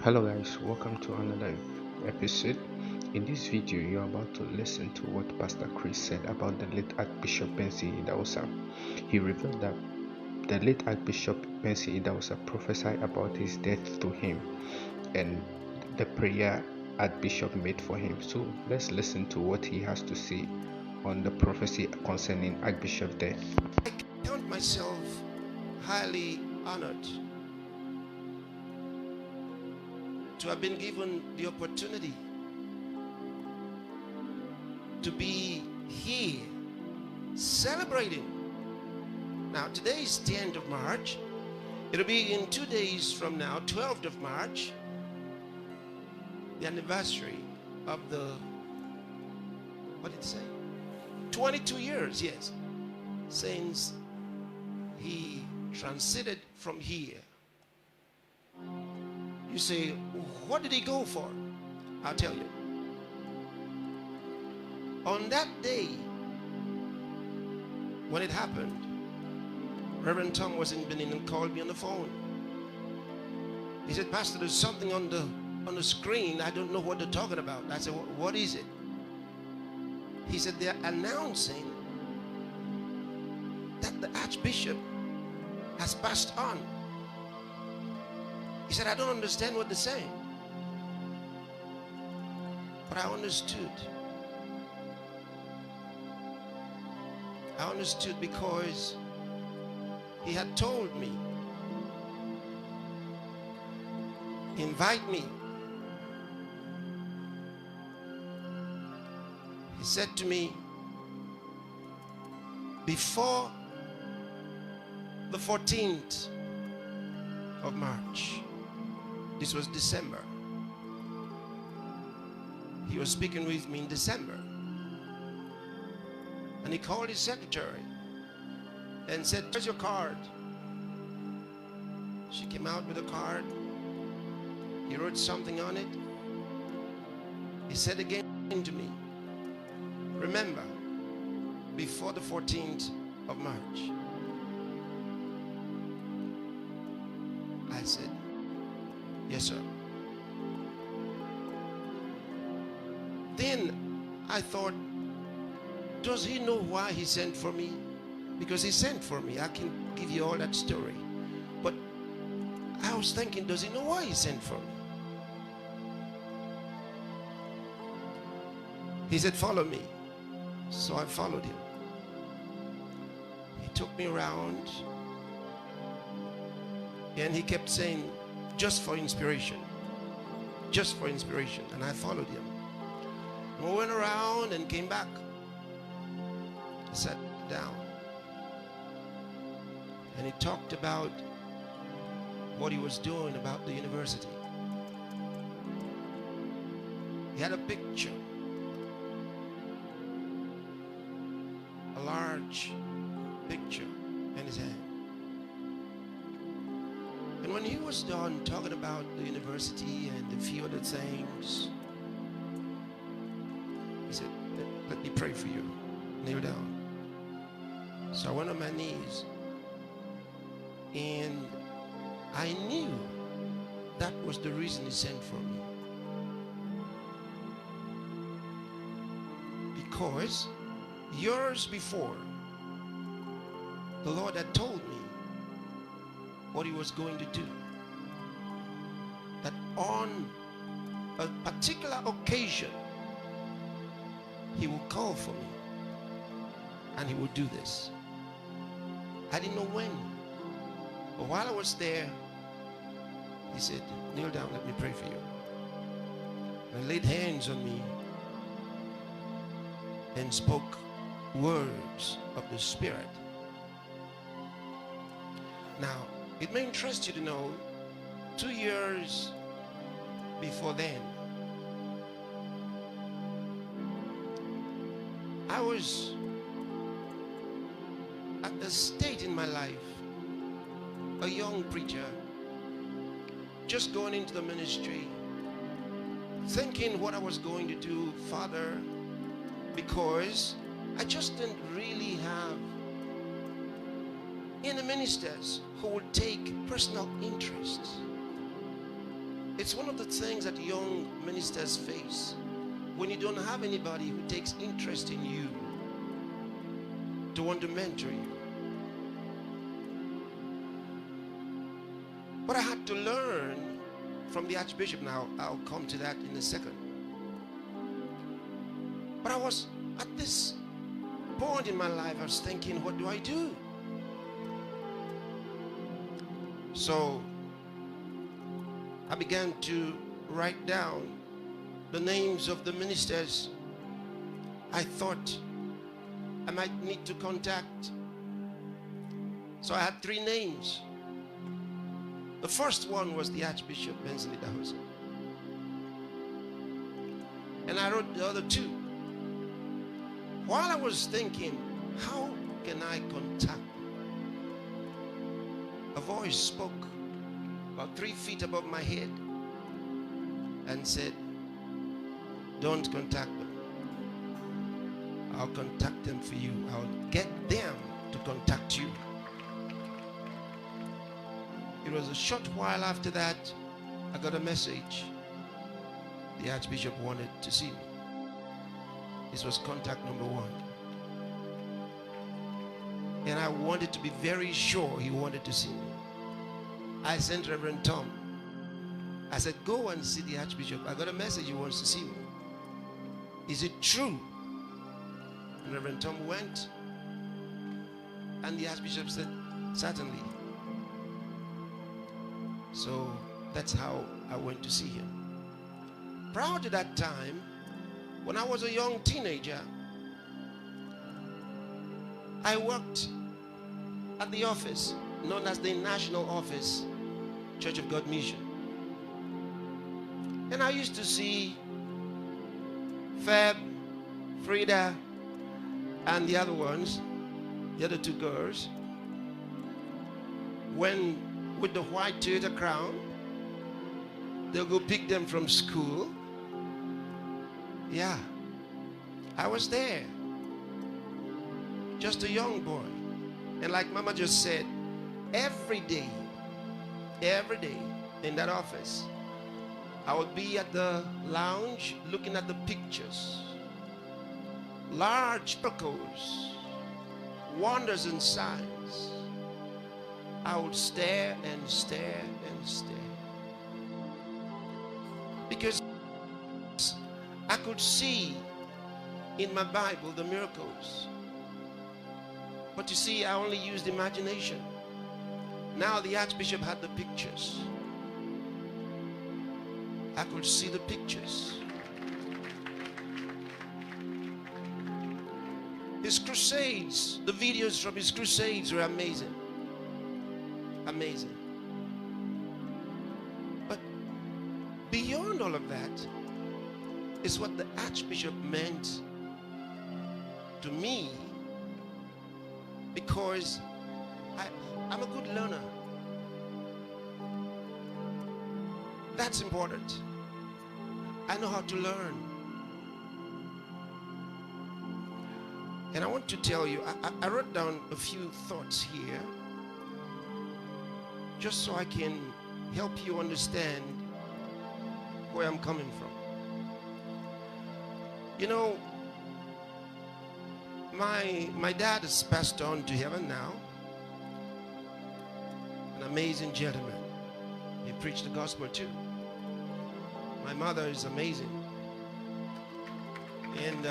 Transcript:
Hello guys, welcome to another episode. In this video, you're about to listen to what Pastor Chris said about the late Archbishop Benson Idahosa. He revealed that the late Archbishop Benson Idahosa prophesied about his death to him and the prayer Archbishop made for him. So let's listen to what he has to say on the prophecy concerning Archbishop's death. I count myself highly honored to have been given the opportunity to be here celebrating. Now today is 10th of March. It'll be in 2 days from now, 12th of March, the anniversary of the, what did it say? 22 years, yes, since he transited from here. You say, what did he go for? I'll tell you. On that day, when it happened, Reverend Tom was in Benin and called me on the phone. He said, Pastor, there's something on the screen. I don't know what they're talking about. I said, what is it? He said, they're announcing that the Archbishop has passed on. He said, I don't understand what they're saying. But I understood. I understood because he had told me, invite me. He said to me, before the 14th of March, this was December. He was speaking with me in December. And he called his secretary and said, where's your card? She came out with a card. He wrote something on it. He said again to me, remember, before the 14th of March. I said, yes, sir. Then I thought, does he know why he sent for me? Because he sent for me. I can give you all that story. But I was thinking, does he know why he sent for me? He said, follow me. So I followed him. He took me around and he kept saying, just for inspiration. Just for inspiration. And I followed him. And we went around and came back. I sat down. And he talked about what he was doing about the university. He had a picture. A large picture in his hand. And when he was done talking about the university and a few other things, he said, let me pray for you. Kneel down. So I went on my knees. And I knew that was the reason he sent for me. Because years before, the Lord had told me what he was going to do. That on a particular occasion, he will call for me. And he would do this. I didn't know when. But while I was there, he said, kneel down, let me pray for you. And laid hands on me and spoke words of the Spirit. Now, it may interest you to know, 2 years before then, I was at a state in my life, a young preacher, just going into the ministry, thinking what I was going to do, Father, because I just didn't really have any ministers who would take personal interest It's one of the things that young ministers face when you don't have anybody who takes interest in you to want to mentor you. But I had to learn from the Archbishop. Now, I'll come to that in a second. But I was at this point in my life, I was thinking, what do I do? So I began to write down the names of the ministers I thought I might need to contact. So I had 3 names. The first one was the Archbishop Benson Idahosa. And I wrote the other 2. While I was thinking, how can I contact them? A voice spoke about 3 feet above my head and said, don't contact them. I'll contact them for you. I'll get them to contact you. It was a short while after that, I got a message. The Archbishop wanted to see me. This was contact number 1. And I wanted to be very sure he wanted to see me. I sent Reverend Tom. I said, go and see the Archbishop. I got a message, he wants to see me. Is it true? And Reverend Tom went. And the Archbishop said, certainly. So that's how I went to see him. Prior to that time, when I was a young teenager, I worked at the office known as the National Office, Church of God Mission. And I used to see Feb, Frida, and the other ones, the other 2 girls, when with the white Toyota Crown, they'll go pick them from school. Yeah, I was there, just a young boy. And like Mama just said, every day in that office, I would be at the lounge looking at the pictures, large miracles, wonders and signs. I would stare and stare and stare, because I could see in my Bible the miracles. But you see, I only used imagination. Now the Archbishop had the pictures. I could see the pictures. His crusades, the videos from his crusades were amazing. Amazing. But beyond all of that is what the Archbishop meant to me, because I'm a good learner. That's important. I know how to learn. And I want to tell you, I wrote down a few thoughts here just so I can help you understand where I'm coming from. You know, my dad has passed on to heaven now. An amazing gentleman. He preached the gospel too. My mother is amazing. And